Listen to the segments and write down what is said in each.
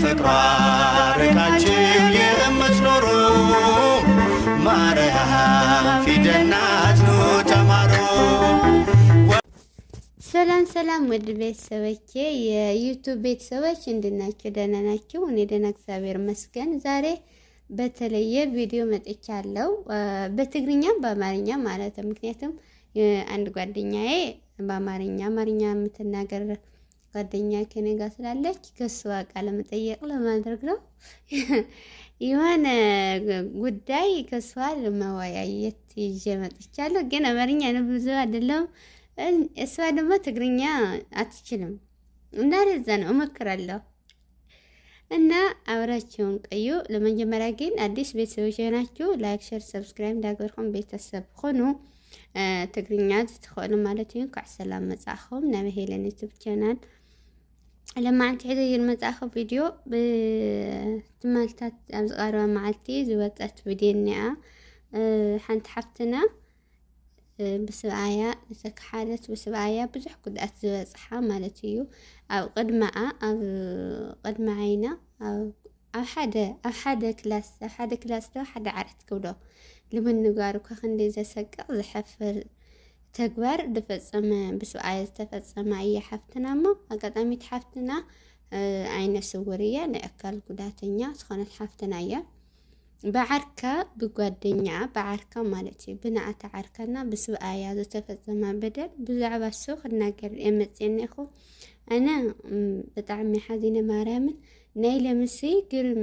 ከፍቅሯ ርቃችሁ የምትኖሩ ማርያም ፊደል ናት ኑ ተማሩ። ሰላም ሰላም ውድ ቤተሰቦቼ የዩቲዩብ ቤተሰቦች እንድናችሁ ደህና ናችሁ? እኔ ደህና እግዚአብሔር ይመስገን። ዛሬ በተለየ ቪዲዮ መጥቻለሁ። በትግርኛ በአማርኛ ማለት ነው። ምክንያቱም አንድ ጓደኛዬ አማርኛ የምትናገር ጓደኛ ከኔ ጋር ስላለች ከሷ ቃለ መጠየቅ ለማድረግ ነው። የሆነ ጉዳይ ከሷ ለመወያየት ይዤ መጥቻለሁ። ግን አማርኛ ነው ብዙ አይደለም። እሷ ደግሞ ትግርኛ አትችልም እና ለዛ ነው እመክራለሁ እና አብራችሁን ቆዩ። ለመጀመሪያ ግን አዲስ ቤተሰቦች ናችሁ ላይክ፣ ሼር፣ ሰብስክራይብ እንዳገርኩም ቤተሰብ ሆኑ። ትግርኛ ትትخሉ ማለት ነው። ከሰላም መጻኸም ናበሄለን ዩቲዩብ ቻናል لما عم تحضر المتاخ فيديو بتمالتات أبزقاروا معلتي زوجت فيديو حنت حفتنا بسبعايا سك حالة بسبعايا بزح كد أتزوجها مالتيو أو قد معينا أو حدا كلاس ده حدا عرفت كله لمن نقارك خندي زي سك زحفر ተግባር ድፈጸመ በስዓይ ተፈጸመ እያሐፍተና አጋጣሚ ተሐፍተና አይነ ስውርያ ለአካል ጉዳተኛ ዝኾነት ሐፍተናያ በዓርካ በጓደኛ በዓርካ ማለት ብናአተ ዓርካና በስዓያ ዝተፈጸመ በደል ብዛዕባ ሰው ክናገር የመጽየነኹ አና በጣም ሓዚነ ማርያምን ናይ ለምሲ ግርም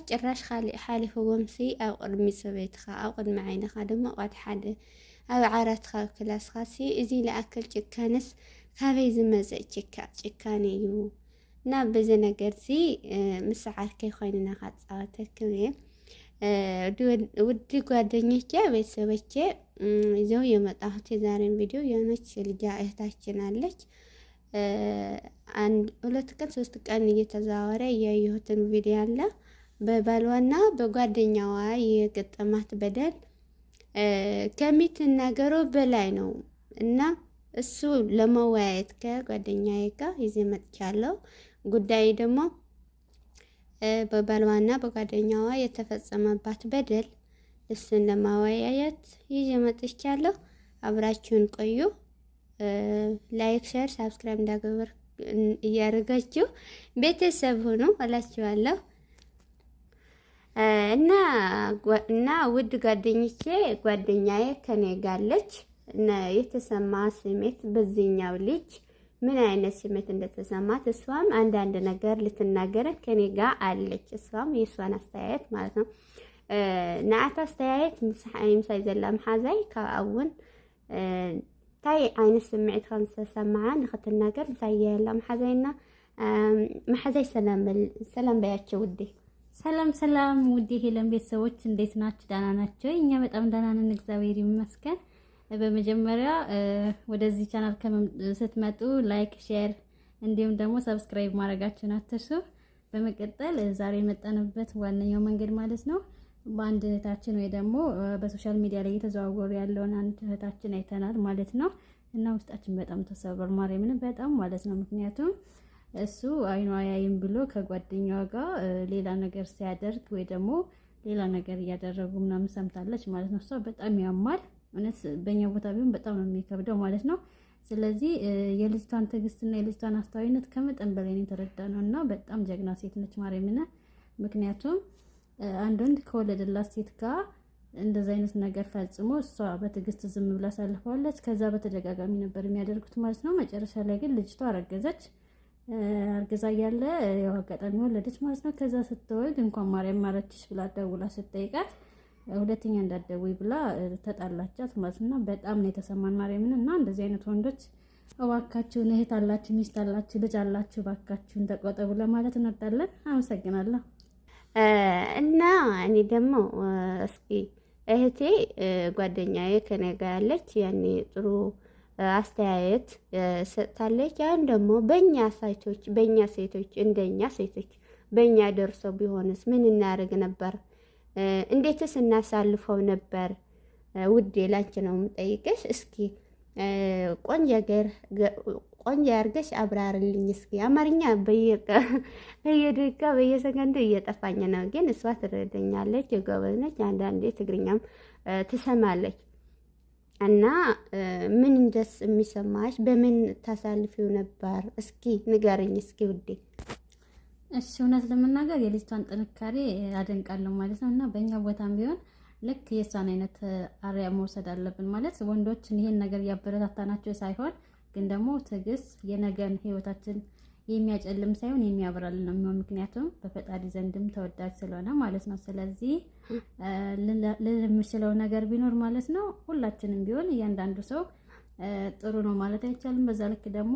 ጭራሽ ሓሊፈዎምሲ ኣብ ቅድሚ ሰበይትኻ ኣብ ቅድሚ ዓይንኻ ድማ ቋት ሓደ ኣብ ዓራትኻ ክላስ ኻሲ እዚ ለአክል ጭካነስ ካበይ ዝመጽእ ጭካኔ እዩ እና በዚ ነገርሲ ምስ ዓርከይ ኮይንና ካጻወተክም ውድ ጓደኞቼ ቤተሰቦቼ ይዘው የመጣሁት የዛሬን ቪዲዮ የሆነች ልጅ እህታችን አለች። ሁለት ቀን ሶስት ቀን እየተዛወረ ያየሁትን ቪዲዮ አለ። በባልዋና በጓደኛዋ የገጠማት በደል ከሚትናገረው በላይ ነው እና እሱ ለመወያየት ከጓደኛዬ ጋር ይዤ መጥቻለሁ። ጉዳይ ደግሞ በባልዋና በጓደኛዋ የተፈጸመባት በደል እሱን ለማወያየት ይዤ መጥቻለሁ። አብራችሁን ቆዩ። ላይክ፣ ሼር፣ ሰብስክራይብ እንዳገበር እያደረጋችሁ ቤተሰብ ሁኑ እላችኋለሁ። እና ውድ ጓደኛዬ ከኔ ጋለች እና የተሰማ ስሜት በዚህኛው ልጅ ምን አይነት ስሜት እንደተሰማት እሷም አንዳንድ ነገር ልትናገር ከኔ ጋር አለች። እሷም የሷን አስተያየት ማለት ነው ናአታ አስተያየት ምሳይ ዘላ መሐዛይ ካውን ታይ አይነት ስሜት ከምሰማዓ ንክትናገር ምሳይ ዘላ መሐዛይና መሐዛይ ሰላም በያቸው ውዴ። ሰላም ውድ ሄለን ቤተሰቦች እንዴት ናችሁ? ደህና ናችሁ? እኛ በጣም ደህና ነን፣ እግዚአብሔር ይመስገን። በመጀመሪያ ወደዚህ ቻናል ስትመጡ ላይክ፣ ሼር እንዲሁም ደግሞ ሰብስክራይብ ማድረጋችሁን አትርሱ። በመቀጠል ዛሬ የመጣንበት ዋነኛው መንገድ ማለት ነው በአንድ እህታችን ወይ ደግሞ በሶሻል ሚዲያ ላይ እየተዘዋወሩ ያለውን አንድ እህታችን አይተናል ማለት ነው እና ውስጣችን በጣም ተሰበር ማርያምን በጣም ማለት ነው። ምክንያቱም እሱ አይኗ ያይም ብሎ ከጓደኛዋ ጋር ሌላ ነገር ሲያደርግ ወይ ደግሞ ሌላ ነገር እያደረጉ ምናምን ሰምታለች ማለት ነው። እሷ በጣም ያማል እውነት በእኛ ቦታ ቢሆን በጣም ነው የሚከብደው ማለት ነው። ስለዚህ የልጅቷን ትዕግስትና የልጅቷን አስተዋይነት ከመጠን በላይ ነው የተረዳነው እና በጣም ጀግና ሴት ነች ማርያምን። ምክንያቱም አንድ ወንድ ከወለደላት ሴት ጋር እንደዛ አይነት ነገር ፈጽሞ እሷ በትዕግስት ዝም ብላ ሳልፈዋለች። ከዛ በተደጋጋሚ ነበር የሚያደርጉት ማለት ነው። መጨረሻ ላይ ግን ልጅቷ አረገዘች። አርገዛ ያለ ያው አጋጣሚ ወለደች ማለት ነው። ከዛ ስትወልድ እንኳን ማርያም ማረችሽ ብላ ደውላ ስትጠይቃት ሁለተኛ እንዳትደውይ ብላ ተጣላቻት ማለት ነው። በጣም ነው የተሰማን ማርያምን እና እንደዚህ አይነት ወንዶች እባካችሁን እህት አላችሁ፣ ሚስት አላችሁ፣ ልጅ አላችሁ እባካችሁን ተቆጠቡ ለማለት እንወዳለን። አመሰግናለሁ። እና እኔ ደግሞ እስኪ እህቴ ጓደኛዬ ከኔ ጋር ያለች ያኔ ጥሩ አስተያየት ሰጥታለች። ያን ደግሞ በእኛ ሴቶች እንደኛ ሴቶች በእኛ ደርሰው ቢሆንስ ምን እናደርግ ነበር? እንዴትስ እናሳልፈው ነበር? ውዴ ላንቺ ነው የምጠይቅሽ። እስኪ ቆንጆ ያርገሽ አብራርልኝ እስኪ። አማርኛ በየደቂቃ በየሰከንዱ እየጠፋኝ ነው፣ ግን እሷ ትረዳኛለች፣ ጎበዝ ነች። አንዳንዴ ትግርኛም ትሰማለች። እና ምን ደስ የሚሰማሽ በምን ታሳልፊው ነበር? እስኪ ንገረኝ እስኪ ውዴ። እሺ እውነት ለመናገር የልጅቷን ጥንካሬ አደንቃለሁ ማለት ነው። እና በእኛ ቦታም ቢሆን ልክ የእሷን አይነት አርያ መውሰድ አለብን ማለት ወንዶችን ይሄን ነገር እያበረታታናቸው ሳይሆን ግን ደግሞ ትዕግስት የነገን ህይወታችን የሚያጨልም ሳይሆን የሚያበራልን ነው የሚሆን። ምክንያቱም በፈጣሪ ዘንድም ተወዳጅ ስለሆነ ማለት ነው። ስለዚህ ለምችለው ነገር ቢኖር ማለት ነው ሁላችንም ቢሆን እያንዳንዱ ሰው ጥሩ ነው ማለት አይቻልም፣ በዛ ልክ ደግሞ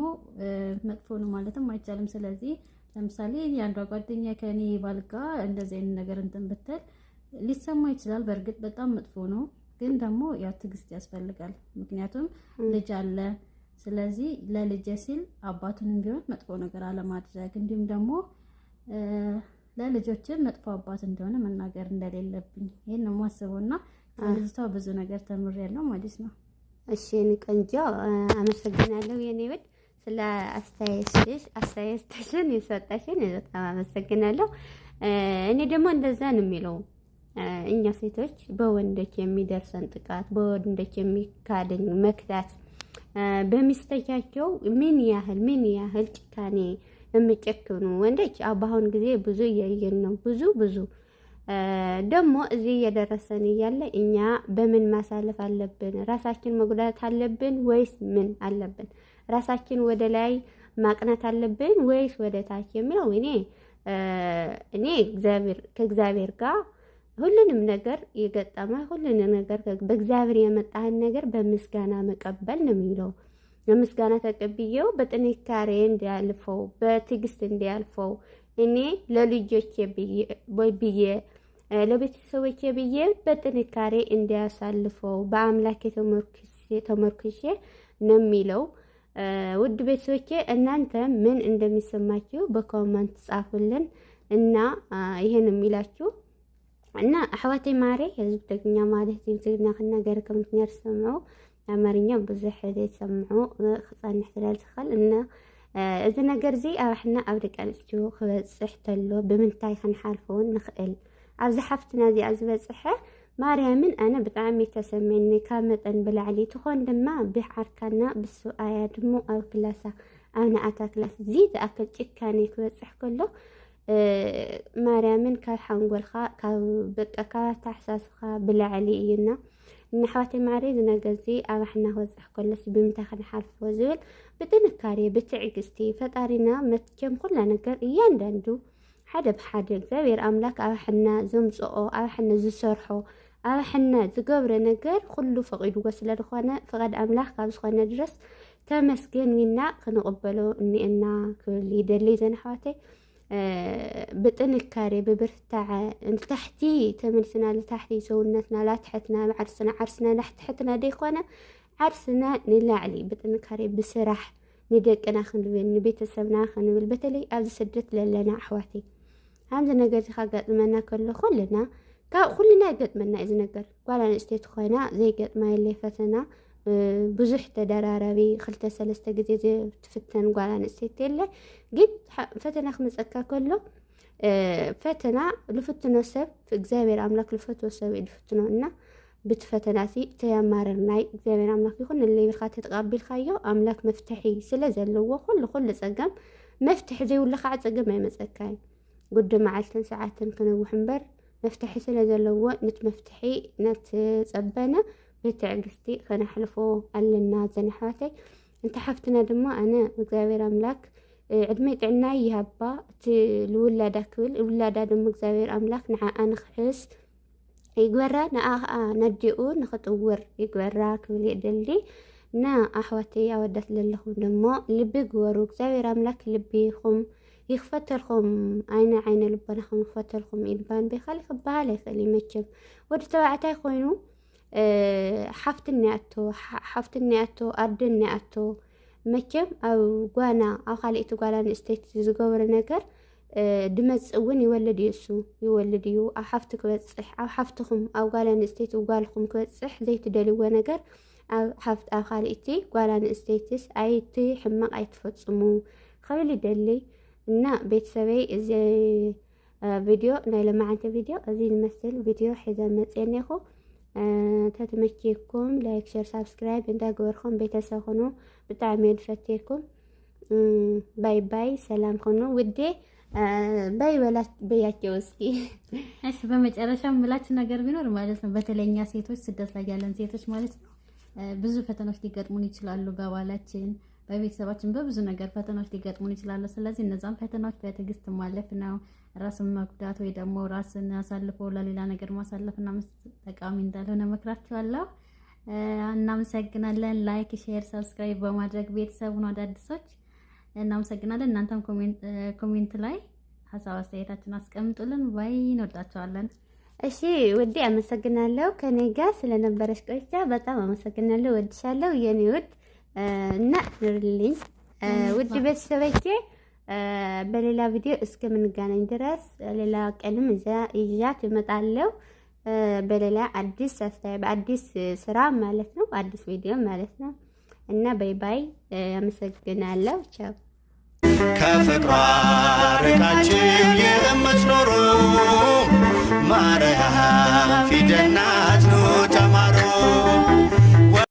መጥፎ ነው ማለትም አይቻልም። ስለዚህ ለምሳሌ የአንዷ ጓደኛ ከኔ ባልጋ እንደዚህ አይነት ነገር እንትን ብትል ሊሰማ ይችላል። በእርግጥ በጣም መጥፎ ነው፣ ግን ደግሞ ያው ትዕግስት ያስፈልጋል። ምክንያቱም ልጅ አለ። ስለዚህ ለልጅ ሲል አባቱንም ቢሆን መጥፎ ነገር አለማድረግ እንዲሁም ደግሞ ለልጆችን መጥፎ አባት እንደሆነ መናገር እንደሌለብኝ ይሄን ነው የማስበውና ከልጅቷ ብዙ ነገር ተምሬያለሁ ማለት ነው። እሺ እኔ ቆንጆ አመሰግናለሁ የኔ ውድ ስለ አስተያየትሽን የሰጠሽን በጣም አመሰግናለሁ። እኔ ደግሞ እንደዛ ነው የሚለው እኛ ሴቶች በወንዶች የሚደርሰን ጥቃት፣ በወንዶች የሚካደኝ መክዳት፣ በሚስተቻቸው ምን ያህል ጭካኔ የሚጨክኑ ወንዶች በአሁን ጊዜ ብዙ እያየን ነው። ብዙ ደግሞ እዚህ እየደረሰን እያለ እኛ በምን ማሳለፍ አለብን? ራሳችን መጉዳት አለብን ወይስ ምን አለብን? ራሳችን ወደ ላይ ማቅናት አለብን ወይስ ወደ ታች የሚለው እኔ ከእግዚአብሔር ጋር ሁሉንም ነገር የገጠመ ሁሉንም ነገር በእግዚአብሔር የመጣህን ነገር በምስጋና መቀበል ነው የሚለው። በምስጋና ተቀብዬው በጥንካሬ እንዲያልፈው በትዕግስት እንዲያልፈው እኔ ለልጆቼ ብዬ ለቤተሰቦቼ ብዬ በጥንካሬ እንዲያሳልፈው በአምላክ ተመርኩሼ ነው የሚለው። ውድ ቤተሰቦቼ እናንተ ምን እንደሚሰማችሁ በኮመንት ጻፉልን እና ይሄን የሚላችሁ እና አሕዋቴ ማሬ ህዝብ ትግርኛ ማለት ትግርኛ ክናገር ከም ምክንያት ሰምዑ አማርኛ ብዙሕ ዘይሰምዑ ክፀንሕ ስለ ዝኽእል እና እዚ ነገር እዚ ኣባሕና ኣብ ደቂ ኣንስትዮ ክበፅሕ ተሎ ብምንታይ ክንሓልፎውን ንኽእል ኣብዚ ሓፍትና እዚኣ ዝበፅሐ ማርያምን ኣነ ብጣዕሚ ተሰሚዕኒ ካብ መጠን ብላዕሊ ትኾን ድማ ብሓርካና ብሰብኣያ ድሞ ኣብ ክላሳ ኣብ ንኣታ ክላስ እዚ ዝኣክል ጭካኔ ክበፅሕ ከሎ ማርያምን ካብ ሓንጎልካ በቃ ካብ ታሕሳስካ ብላዕሊ እዩና ንሓዋተይ ማሬ ዝነገር እዚ ኣባሕና ክበፅሕ ከሎስ ብምንታይ ክንሓልፎ ዝብል ብጥንካሬ ብትዕግስቲ ፈጣሪና መትቸም ኩላ ነገር እያንዳንዱ ሓደ ብሓደ እግዚአብሔር ኣምላክ ኣባሕና ዘምፅኦ ኣባሕና ዝሰርሖ ኣባሕና ዝገብረ ነገር ኩሉ ፈቂድዎ ስለ ዝኾነ ፍቃድ ኣምላክ ካብ ዝኾነ ድረስ ተመስገን ኢልና ክንቕበሎ እኒአና ክብል ይደሊ ዘን ኣሕዋተይ بتنكاري ببرتاع تحتي تملسنا لتحتي سونتنا لا تحتنا عرسنا لحتحتنا ديخوانا عرسنا نلاعلي بتنكاري بسرح ندقنا خنبل نبيت السبنا خنبل بتلي أبز سدت لنا أحواتي همزة نقر خاقات منا كله كلنا قد منا إذا نقر قوالا نستيت خوينا زي قد ما اللي فتنا ብዙሕ ተደራራቢ 2-3 ግዜ ትፍተን ጓላ ንእስቴት የለ ግን ፈተና ክመፀካ ከሎ ፈተና ልፍትኖ ሰብ እግዚአብሔር ኣምላክ ልፈትዎ ሰብ ይድፍትኖ እና ብትፈተናሲ ተያማረር ናይ እግዚአብሔር ኣምላክ ይኹን ለይብልካ ተተቃቢልካዮ ኣምላክ መፍትሒ ስለ ዘለዎ ኩሉ ፀገም መፍትሒ ዘይብሉ ከዓ ፀገም ኣይመፀካይ ጉድ መዓልትን ሰዓትን ክንውሕ እምበር መፍትሒ ስለ ዘለዎ ነት መፍትሒ ነት ፀበነ بتعجستي خنا حلفو علنا زين حواتي انت حفتنا دما انا እግዚአብሔር አምላክ ዕድመይ ጥዕና ይሃባ ለወላዳ ክብል ወላዳ ደሞ እግዚአብሔር አምላክ ንዓኣ ንኽሕስ ይግበራ ንዓኣ ነዲኡ ንኽጥውር ይግበራ ክብል ይደሊ ና ኣሕዋቴ ኣወዳት ለለኹም ደሞ ልቢ ግበሩ እግዚአብሔር አምላክ ልቢኹም ይኽፈተልኩም ዓይነ ልበናኹም ይኽፈተልኩም ኢልባን በኻሊ ክበሃል ኣይኽእል መቸም ወዲ ተባዕታይ ኮይኑ ሓፍትኒ ኣቶ ኣደኒ ኣቶ መቸም ኣብ ጓና ኣብ ካልእቲ ጓላ ንእስተይቲ ዝገብረ ነገር ድመፅእ እውን ይወልድ እዩ ኣብ ሓፍቲ ክበፅሕ ኣብ ሓፍትኹም ኣብ ጓላ ንእስተይቲ ጓልኹም ክበፅሕ ዘይትደልይዎ ነገር حفت خالتي قالان استيتس أيتي حمق أيتفتصمو خلي دلي إن بيت سبي زي فيديو نايل معانت فيديو أزي المثل فيديو حذا متسينيخو تتمكيكم لايك شير سبسكرايب انتا قوركم بيتساخنو بتعمل فتيكم باي باي سلام خنو ودي باي ولا بياቸው እስኪ እሺ በመጨረሻ ምላችሁ ነገር ቢኖር ማለት ነው በተለኛ ሴቶች ስደት ላይ ያለን ሴቶች ማለት ነው ብዙ ፈተናዎች ሊገጥሙን ይችላሉ በባላችን በቤተሰባችን በብዙ ነገር ፈተናዎች ሊገጥሙን ይችላሉ ስለዚህ እነዛን ፈተናዎች በትዕግስት ማለፍ ነው ራስን መጉዳት ወይ ደግሞ ራስን አሳልፎ ለሌላ ነገር ማሳለፍና ጠቃሚ እንዳልሆነ መክራችኋለሁ እናመሰግናለን ላይክ ሼር ሰብስክራይብ በማድረግ ቤተሰቡን አዳዲሶች እናመሰግናለን እናንተም ኮሜንት ላይ ሐሳብ አስተያየታችሁን አስቀምጡልን ባይ እንወዳችኋለን እሺ ውዴ አመሰግናለሁ ከኔ ጋር ስለነበረሽ ቆይታ በጣም አመሰግናለሁ ወድሻለሁ የኔ ውድ እና ንርልኝ ውድ ቤተሰቦቼ በሌላ ቪዲዮ እስከምንገናኝ ድረስ ሌላ ቀንም ይዣት እመጣለሁ በሌላ አዲስ አስተያየት አዲስ ስራ ማለት ነው አዲስ ቪዲዮ ማለት ነው እና ባይ ባይ አመሰግናለሁ ቻው ከፍቅሯ ርቃችሁ የምትኖሩ ማርያም ፊደል ናት